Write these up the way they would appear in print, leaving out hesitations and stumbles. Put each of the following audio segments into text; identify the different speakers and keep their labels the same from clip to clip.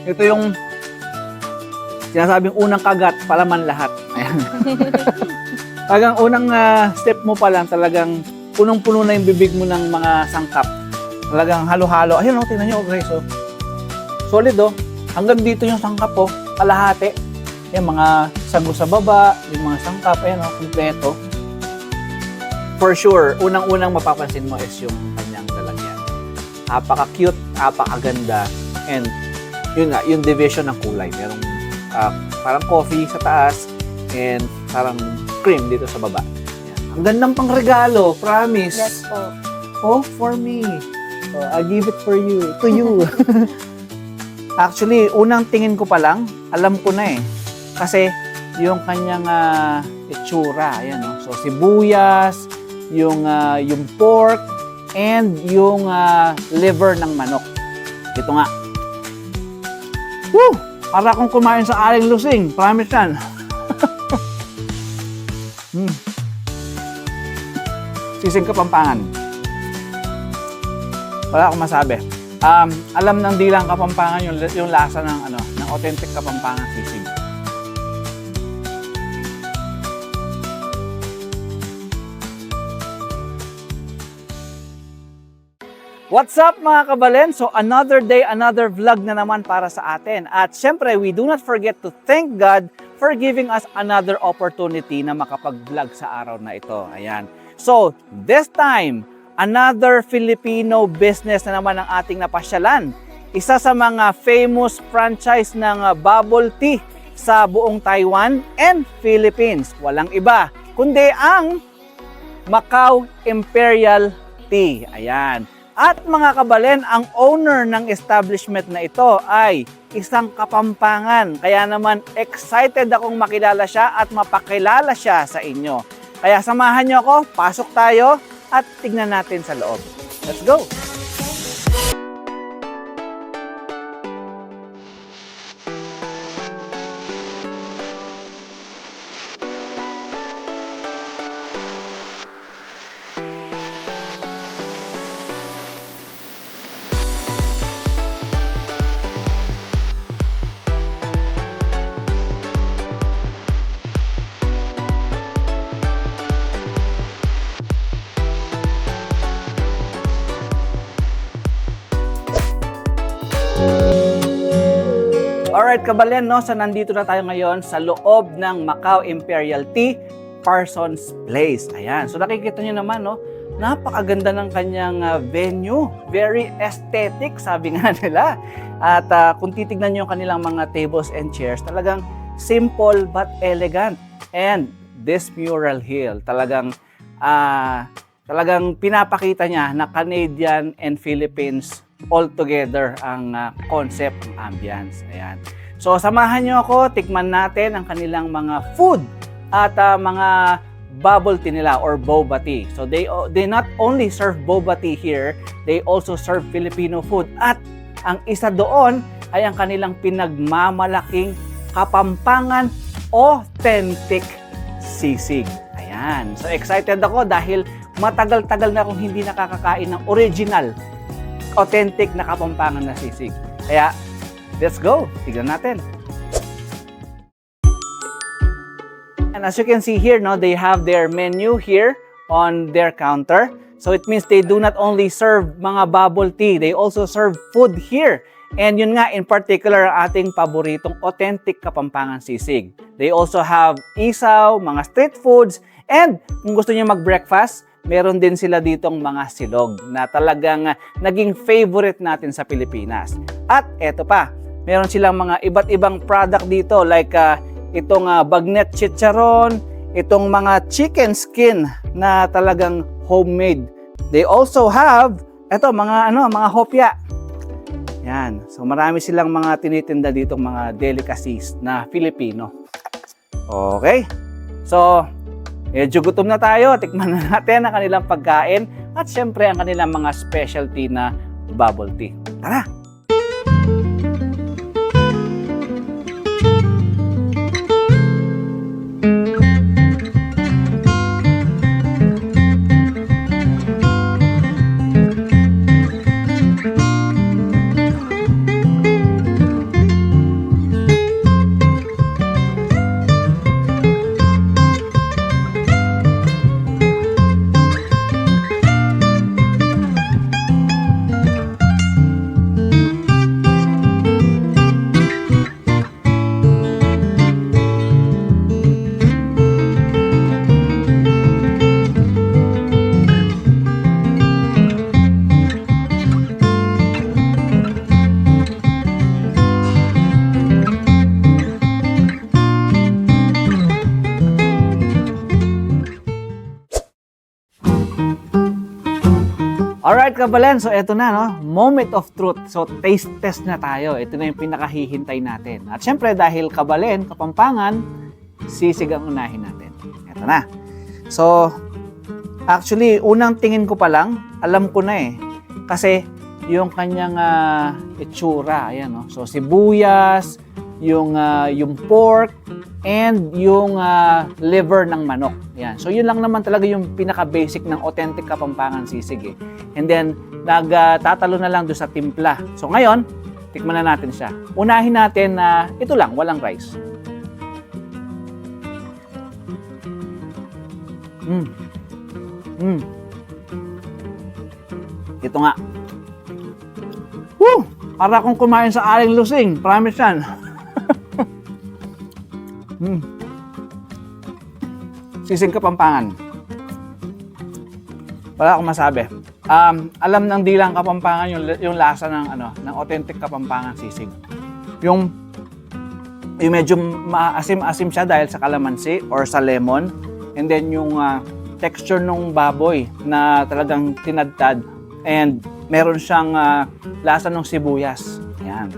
Speaker 1: Ito yung sinasabing unang kagat, palaman lahat. Ayan. Talagang unang step mo pa lang, talagang punong-puno na yung bibig mo ng mga sangkap. Talagang halo-halo. Ayun, oh, tingnan nyo, guys. Oh. Solid, oh. Hanggang dito yung sangkap, oh. Kalahati. Yung mga sago sa baba, yung mga sangkap, ayan, oh, kompleto. For sure, unang-unang mapapansin mo is yung kanyang lalagyan. Napaka-cute, napakaganda, and yun nga, yung division ng kulay. Merong parang coffee sa taas, and parang cream dito sa baba. Ayan. Ang gandang pang regalo, promise.
Speaker 2: Yes po.
Speaker 1: Oh, for me. Oh, I give it for you, to you. Actually, unang tingin ko pa lang, alam ko na eh. Kasi yung kanyang itsura, ayan, no? So sibuyas, yung pork, and yung liver ng manok. Ito nga. Woo! Para akong kumain sa aling lusing. Promise yan. Sisig Kapampangan. Wala akong masabi. Alam ng dilang Kapampangan yung lasa ng ng authentic Kapampangan sisig. What's up mga kabalen? So another day, another vlog na naman para sa atin. At syempre, we do not forget to thank God for giving us another opportunity na makapag-vlog sa araw na ito. Ayan. So, this time, another Filipino business na naman ang ating napasyalan. Isa sa mga famous franchise ng bubble tea sa buong Taiwan and Philippines. Walang iba, kundi ang Macau Imperial Tea. Ayan. At mga kabalen, ang owner ng establishment na ito ay isang Kapampangan. Kaya naman excited akong makilala siya at mapakilala siya sa inyo. Kaya samahan niyo ako, pasok tayo at tignan natin sa loob. Let's go! Alright kabalen, no? So nandito na tayo ngayon sa loob ng Macau Imperial Tea, Parsons Place. Ayan. So nakikita nyo naman, no? Napakaganda ng kanyang venue. Very aesthetic, sabi nga nila. At kung titignan nyo yung kanilang mga tables and chairs, talagang simple but elegant. And this mural hill, talagang pinapakita niya na Canadian and Philippines all together ang concept, ang ambience. Ayan. So samahan niyo ako, tikman natin ang kanilang mga food at mga bubble tea nila or boba tea. So they not only serve boba tea here, they also serve Filipino food. At ang isa doon ay ang kanilang pinagmamalaking Kapampangan authentic sisig. Ayan. So excited ako dahil matagal-tagal na akong hindi nakakakain ng original authentic na Kapampangan na sisig. Kaya, let's go! Tignan natin. And as you can see here, no, they have their menu here on their counter. So it means they do not only serve mga bubble tea, they also serve food here. And yun nga, in particular, ang ating paboritong authentic Kapampangan sisig. They also have isaw, mga street foods, and kung gusto niyo mag-breakfast, meron din sila ditong mga silog na talagang naging favorite natin sa Pilipinas. At eto pa, meron silang mga iba't ibang product dito like itong bagnet chicharon, itong mga chicken skin na talagang homemade. They also have eto mga hopya. Yan. So marami silang mga tinitinda ditong mga delicacies na Filipino. Okay. So medyo gutom na tayo. Tikman na natin ang kanilang pagkain at syempre ang kanilang mga specialty na bubble tea. Tara! Alright, Kabalen. So, eto na, no? Moment of truth. So, taste test na tayo. Ito na yung pinakahihintay natin. At syempre, dahil Kabalen, Kapampangan, sisig ang unahin natin. Eto na. So, actually, unang tingin ko pa lang, alam ko na eh. Kasi, yung kanyang itsura, ayan, no? So, sibuyas, yung pork, and yung liver ng manok. Yan. So, yun lang naman talaga yung pinaka-basic ng authentic Kapampangan sisig eh. And then, nagtatalo na lang doon sa timpla. So, ngayon, tikman na natin siya. Unahin natin na ito lang, walang rice. Ito nga. Woo! Para akong kumain sa aling lusing. Promise yan. Sisig Kapampangan. Wala akong masabi. Alam ng dilang Kapampangan yung lasa ng authentic Kapampangan sisig. Yung medyo maasim-asim siya dahil sa kalamansi or sa lemon. And then yung texture ng baboy na talagang tinadtad. And meron siyang lasa ng sibuyas. Yan.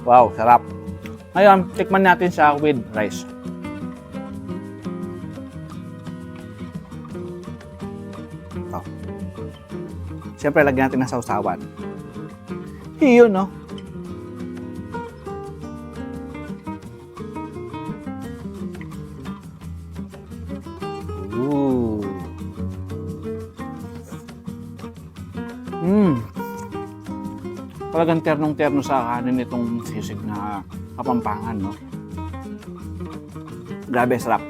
Speaker 1: Wow, sarap. Ngayon, tikman natin siya with rice. Oh. Siyempre, lagyan natin ng sausawan. Yun, no? Ooh. Talagang ternong-terno sa kanin itong sisig na Kapampangan, no? Grabe, sarap.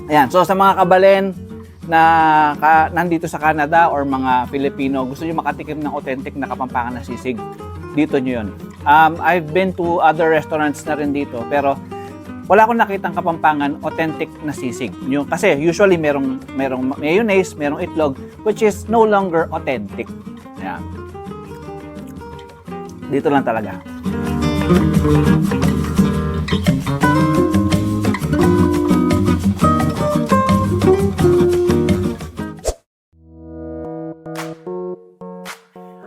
Speaker 1: Ayan, so sa mga Kabalen na nandito sa Canada or mga Filipino, gusto nyo makatikim ng authentic na Kapampangan na sisig, dito nyo yun. I've been to other restaurants na rin dito, pero wala akong nakitang Kapampangan authentic na sisig. Kasi usually merong mayonnaise, merong itlog, which is no longer authentic. Ayan. Dito lang talaga.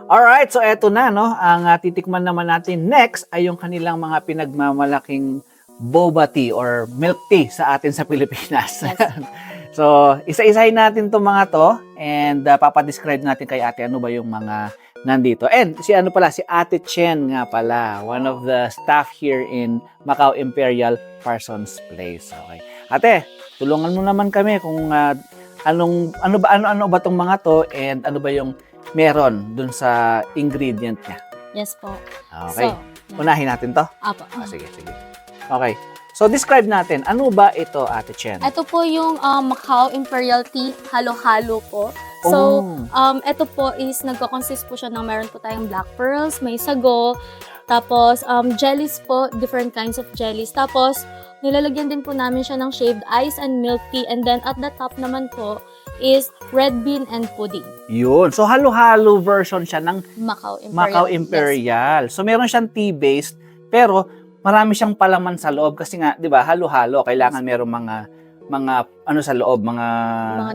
Speaker 1: Alright, so eto na, no? Ang titikman naman natin next ay yung kanilang mga pinagmamalaking boba tea or milk tea sa atin sa Pilipinas. Yes. So, isa-isahin natin itong mga to and papadescribe natin kay ate ano ba yung mga nandito. And si Ate Chen nga pala, one of the staff here in Macau Imperial Parsons Place. Okay. Ate, tulungan mo naman kami kung ano ba tong mga to and ano ba yung meron dun sa ingredient niya.
Speaker 2: Yes po.
Speaker 1: Okay. So, unahin natin to?
Speaker 2: Apo.
Speaker 1: Sige. Okay. So, describe natin, ano ba ito, Ate Chen?
Speaker 2: Ito po yung Macau Imperial Tea, halo-halo po. So, ito po is nagko-consist po siya ng meron po tayong black pearls, may sago, tapos jellies po, different kinds of jellies. Tapos, nilalagyan din po namin siya ng shaved ice and milk tea. And then, at the top naman po is red bean and pudding. Yun. So, halo-halo version siya ng Macau Imperial. Yes. So, meron siyang tea-based, pero marami siyang palaman sa loob kasi nga, 'di ba, halo-halo, kailangan merong mga ano sa loob, mga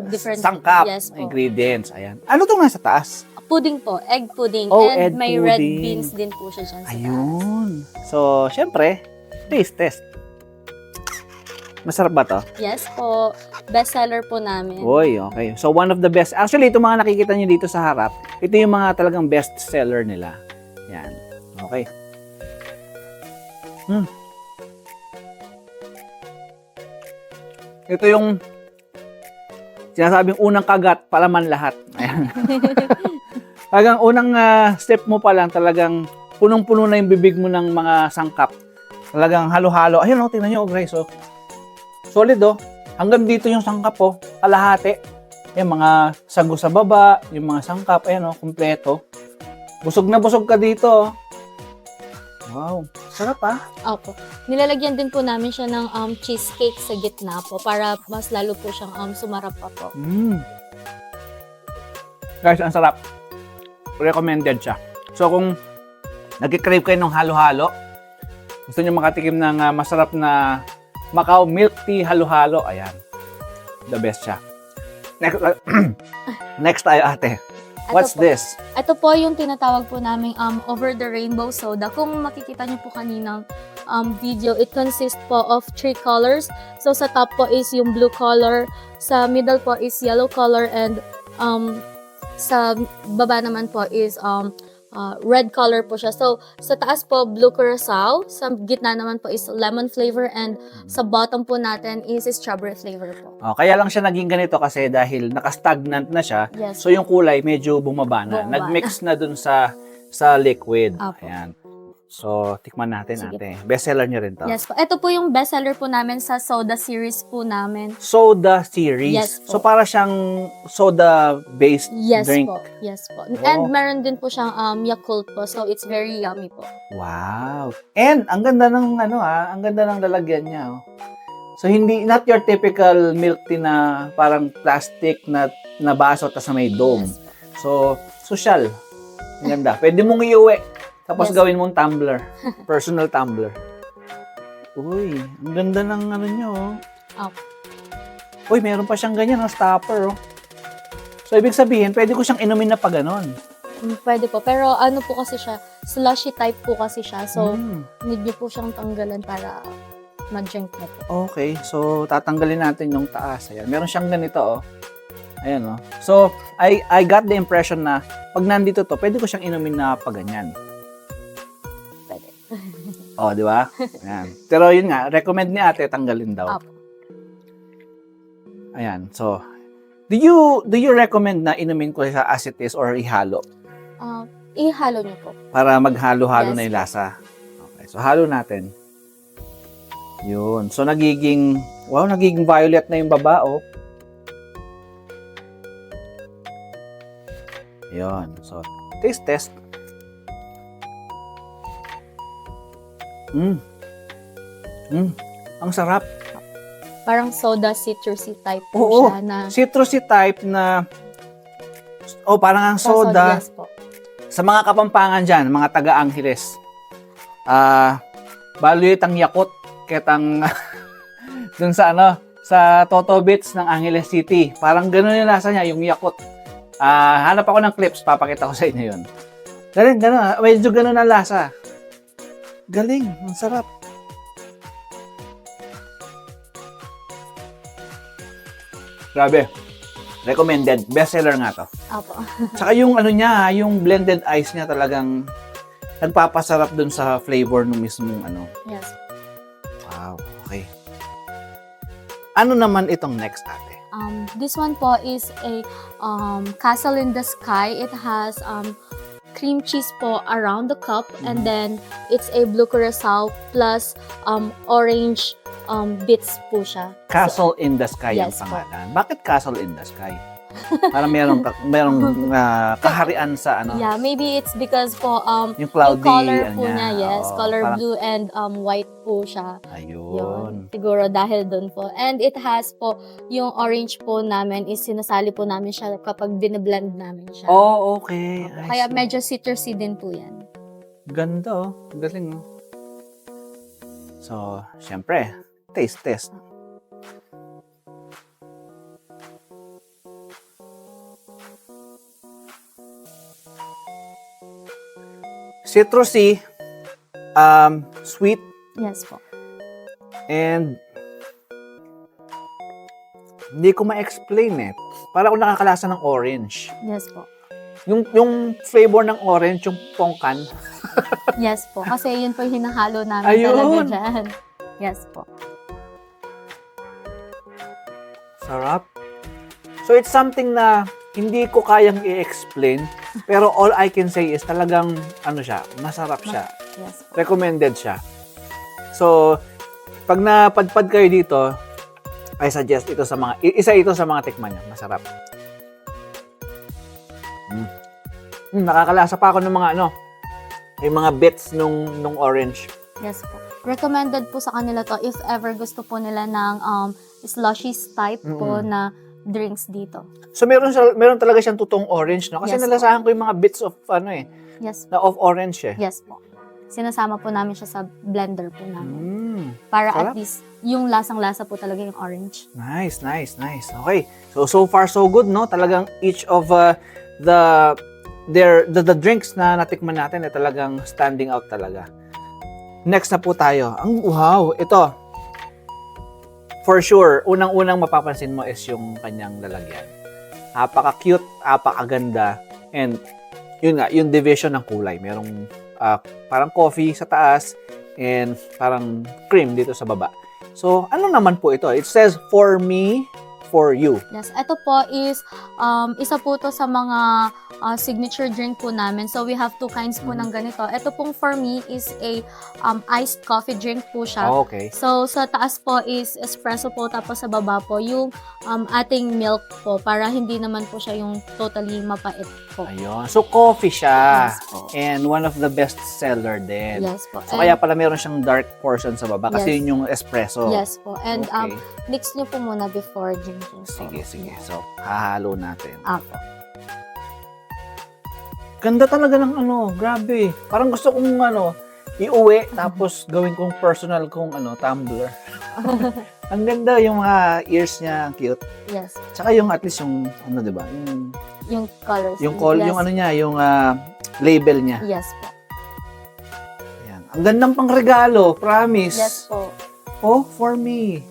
Speaker 2: different sangkap, ingredients. Ayan. Ano 'tong nasa taas? Pudding po, egg pudding, and egg may pudding. Red beans din po siya dyan sa
Speaker 1: Ayun. Taas. So, syempre, taste test. Masarap ba to?
Speaker 2: Yes po. Best seller po namin.
Speaker 1: Oy, okay. So, one of the best. Actually, itong mga nakikita niyo dito sa harap, ito yung mga talagang best seller nila. Yan. Okay. Ito yung sinasabing unang kagat, palaman lahat. Ayan. Talagang unang step mo pa lang, talagang punong-puno na yung bibig mo ng mga sangkap. Talagang halo-halo. Ayun, tingnan nyo, guys. So, solid, hanggang dito yung sangkap, kalahati. Yung mga sago sa baba, yung mga sangkap, ayan, kumpleto. Busog na busog ka dito. Wow, sarap
Speaker 2: Opo. Nilalagyan din po namin siya ng cheesecake sa gitna po para mas lalo po siyang sumarap pa po.
Speaker 1: Guys, ang sarap. Recommended siya. So kung nag-crave kayo ng halo-halo, gusto niyo makatikim ng masarap na Macau milk tea halo-halo, ayan. The best siya. Next tayo, ate. What's this?
Speaker 2: Ito po yung tinatawag po naming over the rainbow soda. Kung makikita niyo po kaninang video, it consists po of 3 colors. So sa top po is yung blue color, sa middle po is yellow color, and sa baba naman po is red color po siya. So, sa taas po, blue curacao. Sa gitna naman po is lemon flavor. And sa bottom po natin is strawberry flavor po.
Speaker 1: Oh, kaya lang siya naging ganito kasi dahil naka-stagnant na siya.
Speaker 2: Yes.
Speaker 1: So yung kulay medyo bumaba na.
Speaker 2: Bumaba
Speaker 1: Nag-mix na dun sa liquid.
Speaker 2: Apo.
Speaker 1: Ayan. So, tikman natin
Speaker 2: Sige.
Speaker 1: ate. Bestseller niyo rin to.
Speaker 2: Yes po. Ito po yung bestseller po namin sa soda series po namin.
Speaker 1: Soda series.
Speaker 2: Yes po.
Speaker 1: So, para siyang soda-based
Speaker 2: Yes
Speaker 1: drink.
Speaker 2: po. Yes po.
Speaker 1: Oh.
Speaker 2: And meron din po siyang Yakult po. So, it's very yummy po.
Speaker 1: Wow. And, ang ganda ng ang ganda ng lalagyan niya. Oh. So, not your typical milk tea na parang plastic na baso tas may dome.
Speaker 2: Yes.
Speaker 1: So, social. Ang ganda. Pwede mong iuwi. Tapos
Speaker 2: Yes.
Speaker 1: gawin mong tumbler. Personal tumbler. Uy, ang ganda ng niyo. Oh. Uy, meron pa siyang ganyan, stopper. Oh. So, ibig sabihin, pwede ko siyang inumin na pa ganon.
Speaker 2: Pwede po. Pero ano po kasi siya, slushy type po kasi siya. So,
Speaker 1: Mm.
Speaker 2: need niyo po siyang tanggalan para ma-drink na po.
Speaker 1: Okay, so tatanggalin natin yung taas. Ayan, meron siyang ganito, oh. Ayan, oh. So, I got the impression na pag nandito to, pwede ko siyang inumin na pa ganyan.
Speaker 2: Pwede.
Speaker 1: Oh, di ba? Ayan. Pero yun nga, recommend ni ate tanggalin daw.
Speaker 2: Apo.
Speaker 1: Ayan, so do you recommend na inumin ko sa as it is or ihalo
Speaker 2: Ihalo niyo po.
Speaker 1: para maghalo-halo
Speaker 2: Yes.
Speaker 1: na yung lasa? Okay, so halo natin. Yun. So nagiging violet na yung baba, oh. Yun. So taste test. Ang sarap.
Speaker 2: Parang soda citrusy type po
Speaker 1: Oo.
Speaker 2: siya na
Speaker 1: Citrusy type na parang ang soda.
Speaker 2: Yes po.
Speaker 1: Sa mga Kapampangan dyan, mga taga-Angeles, baluit ang yakot ketang dun sa sa Toto Bits ng Angeles City. Parang gano'n yung lasa niya, yung yakot. Hanap ako ng clips, papakita ko sa inyo yun. Gano'n, medyo gano'n ang lasa. Galing, ang sarap. Grabe. Recommended. Bestseller nga to.
Speaker 2: Apo.
Speaker 1: Tsaka yung yung blended ice niya talagang nagpapasarap dun sa flavor ng mismong
Speaker 2: Yes.
Speaker 1: Wow, okay. Ano naman itong next ate?
Speaker 2: This one po is a Castle in the Sky. It has cream cheese po around the cup, and then it's a blue curacao plus orange bits po siya.
Speaker 1: Castle in the Sky ang
Speaker 2: Yes po.
Speaker 1: pangalan. Bakit Castle in the Sky? Parang merong kaharian sa
Speaker 2: Yeah, maybe it's because po
Speaker 1: yung cloudy
Speaker 2: yung color po niya, yes,
Speaker 1: Oo,
Speaker 2: color
Speaker 1: parang-
Speaker 2: blue and white po siya.
Speaker 1: Ayun.
Speaker 2: Yun. Siguro dahil doon po. And it has po, yung orange po namin is sinasali po namin siya kapag binablend namin siya.
Speaker 1: Oh, okay.
Speaker 2: Kaya medyo citrusy din po yan.
Speaker 1: Ganda, oh. Galing, oh. So, syempre, taste test. Citrusy, sweet,
Speaker 2: Yes po.
Speaker 1: and hindi ko ma-explain eh. Para ako nakakalasa ng orange.
Speaker 2: Yes po.
Speaker 1: Yung flavor ng orange, yung pongkan.
Speaker 2: Yes po. Kasi yun po yung hinahalo namin
Speaker 1: Ayun.
Speaker 2: talaga dyan. Yes po.
Speaker 1: Sarap. So it's something na hindi ko kayang i-explain, pero all I can say is talagang masarap siya.
Speaker 2: Yes po.
Speaker 1: Recommended siya. So, pag napadpad kayo dito, I suggest isa ito sa mga tikman niya. Masarap. Nakakalasa pa ako ng mga yung mga bits nung orange.
Speaker 2: Yes po. Recommended po sa kanila to if ever gusto po nila ng slushy type po na drinks dito.
Speaker 1: So meron talaga siyang totoong orange, no? Kasi
Speaker 2: Yes,
Speaker 1: nalasahan ko yung mga bits of
Speaker 2: Yes po.
Speaker 1: na of orange eh.
Speaker 2: Yes po. Sinasama po namin siya sa blender po namin. Para
Speaker 1: Sarap.
Speaker 2: at least yung lasang-lasa po talaga yung orange.
Speaker 1: Nice. Okay. So far so good, no? Talagang each of the drinks na natikman natin ay talagang standing out talaga. Next na po tayo. Wow, ito. For sure, unang-unang mapapansin mo is yung kanyang lalagyan. Napaka-cute, napakaganda, and yun nga, yung division ng kulay. Merong parang coffee sa taas and parang cream dito sa baba. So, ano naman po ito? It says, for me, for you.
Speaker 2: Yes, ito po is isa po to sa mga signature drink po namin. So we have two kinds po ng ganito. Ito pong for me is a iced coffee drink po siya.
Speaker 1: Oh, okay.
Speaker 2: So sa taas po is espresso po, tapos sa baba po yung ating milk po, para hindi naman po siya yung totally mapait po.
Speaker 1: Ayun. So, coffee siya.
Speaker 2: Yes po.
Speaker 1: And one of the best seller din.
Speaker 2: Yes po.
Speaker 1: So, kaya pala meron siyang dark portion sa baba kasi
Speaker 2: Yes.
Speaker 1: yun yung espresso.
Speaker 2: Yes po. And
Speaker 1: Okay.
Speaker 2: mix nyo po muna before drinking. So,
Speaker 1: Sige. So, hahalo natin.
Speaker 2: Apo.
Speaker 1: Ganda talaga ng grabe. Parang gusto kong iuwi tapos gawin kong personal kong tumbler. Ang ganda yung mga ears niya, ang cute.
Speaker 2: Yes.
Speaker 1: Tsaka yung at least yung 'di ba?
Speaker 2: Yung colors.
Speaker 1: Yung
Speaker 2: yes.
Speaker 1: yung niya, yung label niya.
Speaker 2: Yes po.
Speaker 1: Yan. Ang gandang pangregalo, promise.
Speaker 2: Yes po.
Speaker 1: Oh, for me.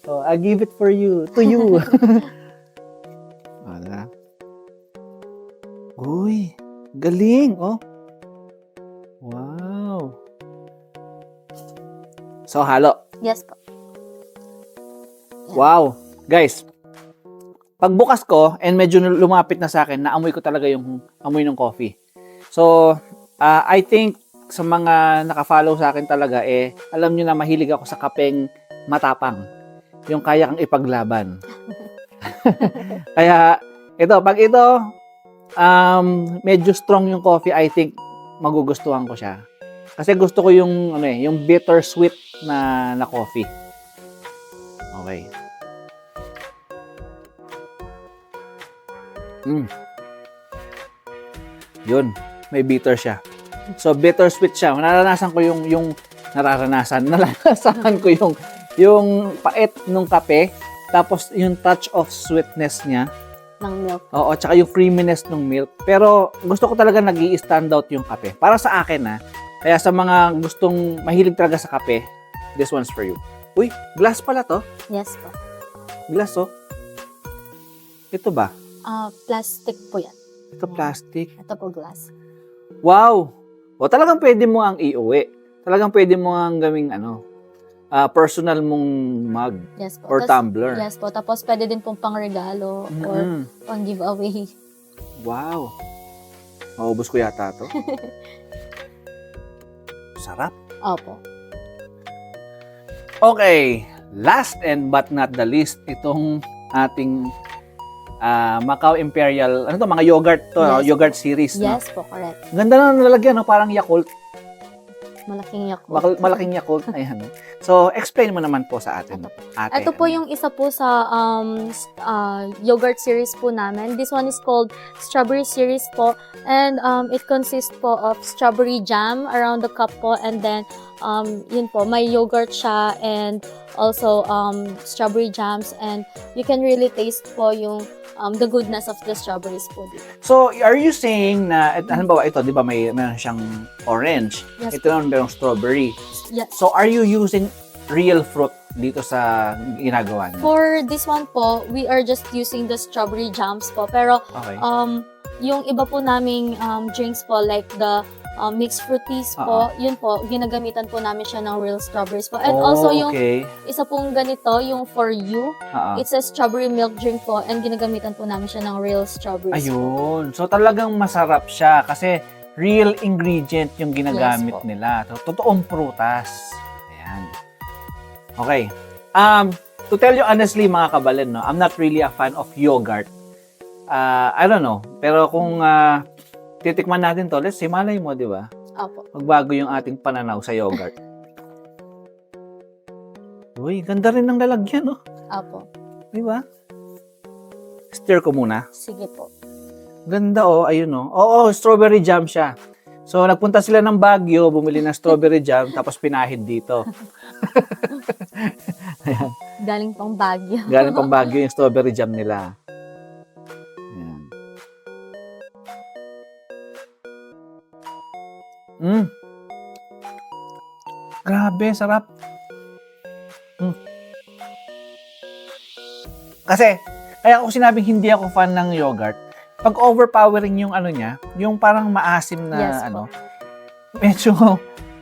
Speaker 1: Oh, I give it for you, to you. Wala. Uy, galing, oh. Wow. So, halo.
Speaker 2: Yes po.
Speaker 1: Wow. Guys, pagbukas ko, and medyo lumapit na sa akin, naamoy ko talaga yung amoy ng coffee. So, I think sa mga nakafollow sa akin talaga, alam nyo na mahilig ako sa kapeng matapang. Yung kaya kang ipaglaban. Kaya, pag ito, medyo strong yung coffee, I think magugustuhan ko siya. Kasi gusto ko yung, yung bittersweet na coffee. Okay. Yun, may bitter siya. So, bittersweet siya. Naranasan ko yung naranasan ko yung pait ng kape, tapos yung touch of sweetness niya.
Speaker 2: Ng milk.
Speaker 1: Oo, tsaka yung creaminess ng milk. Pero gusto ko talaga nag-i-stand out yung kape. Para sa akin, Kaya sa mga gustong mahilig talaga sa kape, this one's for you. Uy, glass pala to.
Speaker 2: Yes po.
Speaker 1: Glass, oh. Ito ba?
Speaker 2: Plastic po yan.
Speaker 1: Ito plastic.
Speaker 2: Ito po glass.
Speaker 1: Wow! O, talagang pwede mo ang iuwi. Talagang pwede mo ang gawing personal mong mug
Speaker 2: Yes po.
Speaker 1: or tumbler.
Speaker 2: Yes po. Tapos pwede din pong pang-regalo or pang-giveaway.
Speaker 1: Wow! Maubos ko yata to. Sarap.
Speaker 2: Opo.
Speaker 1: Okay. Last and but not the least, itong ating Macau Imperial, mga yogurt to,
Speaker 2: Yes.
Speaker 1: Yogurt series.
Speaker 2: Yes po, correct.
Speaker 1: Ganda na nalagyan, parang Yakult.
Speaker 2: Malaking Yakult.
Speaker 1: Malaking Yakult. Ayan. So, explain mo naman po sa atin. Ate.
Speaker 2: Ito po yung isa po sa yogurt series po namin. This one is called Strawberry Series po. And it consists po of strawberry jam around the cup po. And then, yun po, may yogurt siya and also strawberry jams. And you can really taste po yung the goodness of the strawberries po dito.
Speaker 1: So, are you saying na, halimbawa ito, di ba meron siyang orange?
Speaker 2: Yes.
Speaker 1: Ito naman merong strawberry.
Speaker 2: Yes.
Speaker 1: So, are you using real fruit dito sa ginagawa niyo?
Speaker 2: For this one po, we are just using the strawberry jams po. Pero
Speaker 1: Okay.
Speaker 2: yung iba po naming drinks po, like the mixed fruit teas po, yun po, ginagamitan po namin siya ng real strawberries po. And also yung
Speaker 1: okay.
Speaker 2: isa pong ganito, yung for you,
Speaker 1: Oo.
Speaker 2: it's a strawberry milk drink po and ginagamitan po namin siya ng real strawberries po.
Speaker 1: Ayun. So, talagang masarap siya kasi real ingredient yung ginagamit
Speaker 2: Yes po.
Speaker 1: nila. Totoong prutas. Ayan. Okay. To tell you honestly, mga kabalen, no, I'm not really a fan of yogurt. I don't know. Pero kung titikman natin to, let's say, malay mo, di ba?
Speaker 2: Opo.
Speaker 1: Magbago yung ating pananaw sa yogurt. Uy, ganda rin ng lalagyan, no?
Speaker 2: Opo.
Speaker 1: Di ba? Stir ko muna.
Speaker 2: Sige po.
Speaker 1: Ganda, oh. Ayun, oh. Oo, strawberry jam siya. So, nagpunta sila ng Baguio, bumili ng strawberry jam, tapos pinahid dito. Ayan.
Speaker 2: Galing pang Baguio.
Speaker 1: Galing pang Baguio yung strawberry jam nila. Ayan. Grabe, sarap. Kasi, kaya ako sinabing hindi ako fan ng yogurt, pag overpowering yung ano niya, yung parang maasim na
Speaker 2: Yes po.
Speaker 1: ano,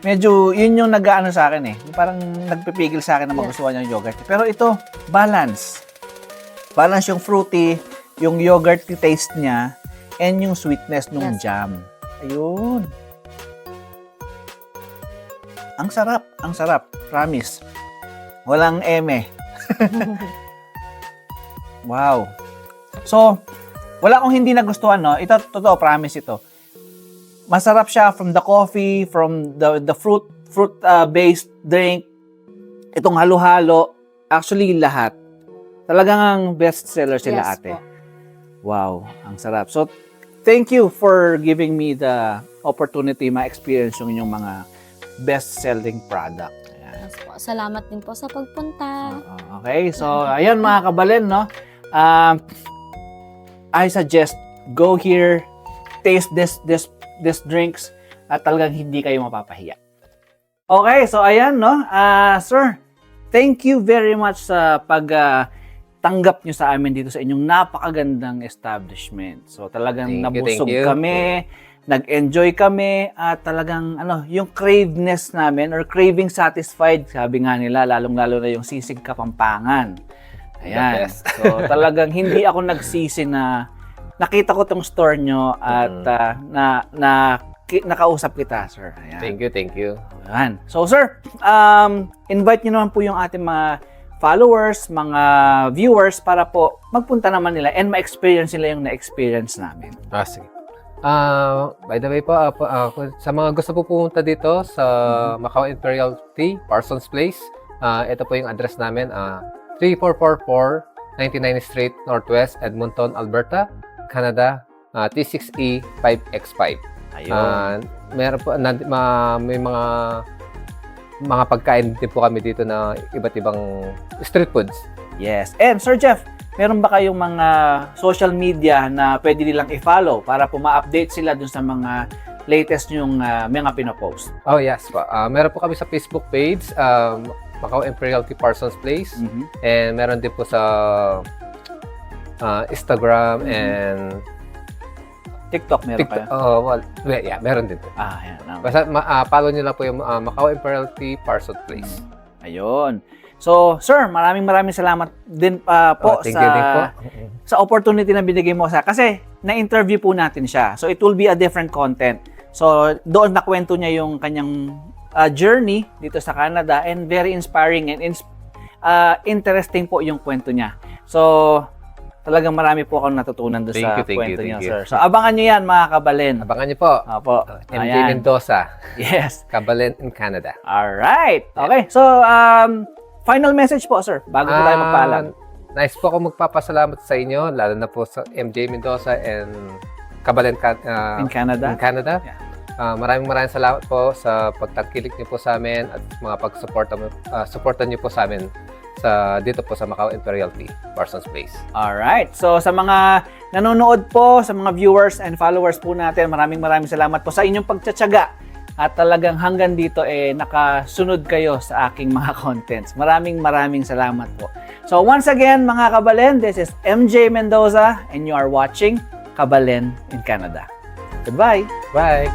Speaker 1: medyo yun yung nag-aano sa akin eh. Yung parang nagpipigil sa akin na magustuhan yung yogurt. Pero ito, balance. Balance yung fruity, yung yogurt taste niya, and yung sweetness ng
Speaker 2: Yes.
Speaker 1: jam. Ayun. Ang sarap. Promise. Walang eme. Wow. So, wala akong hindi nagustuhan, no? Ito, totoo, promise ito. Masarap siya from the coffee, from the fruit based drink. Itong halo-halo, actually lahat. Talagang ang best seller sila,
Speaker 2: Yes
Speaker 1: ate.
Speaker 2: po.
Speaker 1: Wow, ang sarap. So, thank you for giving me the opportunity ma-experience yung inyong mga best-selling product. Ayan.
Speaker 2: Yes po. Salamat din po sa pagpunta.
Speaker 1: Okay, so ayan mga kabalen, no? I suggest go here, taste this drinks at talagang hindi kayo mapapahiya. Okay, so ayan, no? Sir, thank you very much sa tanggap nyo sa amin dito sa inyong napakagandang establishment. So talagang nabusog
Speaker 3: thank you.
Speaker 1: kami, nag-enjoy kami, at talagang yung craveness namin or craving satisfied, sabi nga nila, lalong-lalo na yung sisig Kapampangan. Ayan.
Speaker 3: The best.
Speaker 1: So talagang hindi ako nagsisi na nakita ko tong store nyo at nakausap kita, sir. Ayan.
Speaker 3: Thank you.
Speaker 1: Ayan. So, sir, invite nyo naman po yung ating mga followers, mga viewers para po magpunta naman nila and ma-experience nila yung na-experience namin.
Speaker 3: Sige. By the way po, sa mga gusto po pumunta dito sa Macau Imperial Tea, Parsons Place, ito po yung address namin, 3444 99th Street Northwest, Edmonton, Alberta, Canada, T6E 5X5.
Speaker 1: Ayun.
Speaker 3: Meron po, may mga pagkain din po kami dito na iba't ibang street foods.
Speaker 1: Yes. And Sir Jeff, meron ba kayong mga social media na pwede nilang i-follow para po ma-update sila dun sa mga latest yung mga pinopost?
Speaker 3: Oh yes po. Meron po kami sa Facebook page, Macau Imperial Tea Parsons Place. And meron din po sa Instagram and
Speaker 1: TikTok meron
Speaker 3: TikTok.
Speaker 1: kayo?
Speaker 3: Meron din po.
Speaker 1: Yan.
Speaker 3: Basta follow nyo lang po yung Macau Imperial Tea Parsons Place.
Speaker 1: Ayun. So, sir, maraming salamat din po
Speaker 3: Thank you din po.
Speaker 1: sa opportunity na binigay mo sa kasi na-interview po natin siya. So, it will be a different content. So, doon nakwento niya yung kanyang journey dito sa Canada and very inspiring and interesting po yung kwento niya. So, talagang marami po akong natutunan doon sa kwento niya, sir. So, abangan nyo yan, mga kabalen.
Speaker 3: Abangan nyo po.
Speaker 1: Opo.
Speaker 3: MJ
Speaker 1: Ayan.
Speaker 3: Mendoza,
Speaker 1: Yes.
Speaker 3: Kabalen in Canada.
Speaker 1: Alright. Okay. So, final message po, sir, bago po tayo magpaalam.
Speaker 3: Nice po ako magpapasalamat sa inyo, lalo na po sa MJ Mendoza and Kabalen
Speaker 1: In Canada.
Speaker 3: in Canada.
Speaker 1: Yeah.
Speaker 3: Maraming salamat po sa pagtangkilik niyo po sa amin at mga supportan niyo po sa amin dito po sa Macau Imperial Tea, Parsons Place.
Speaker 1: Alright. So, sa mga nanonood po, sa mga viewers and followers po natin, maraming salamat po sa inyong pagtsatsaga. At talagang hanggang dito nakasunod kayo sa aking mga contents. Maraming salamat po. So, once again, mga kabalen, this is MJ Mendoza and you are watching Kabalen in Canada. Goodbye!
Speaker 3: Bye!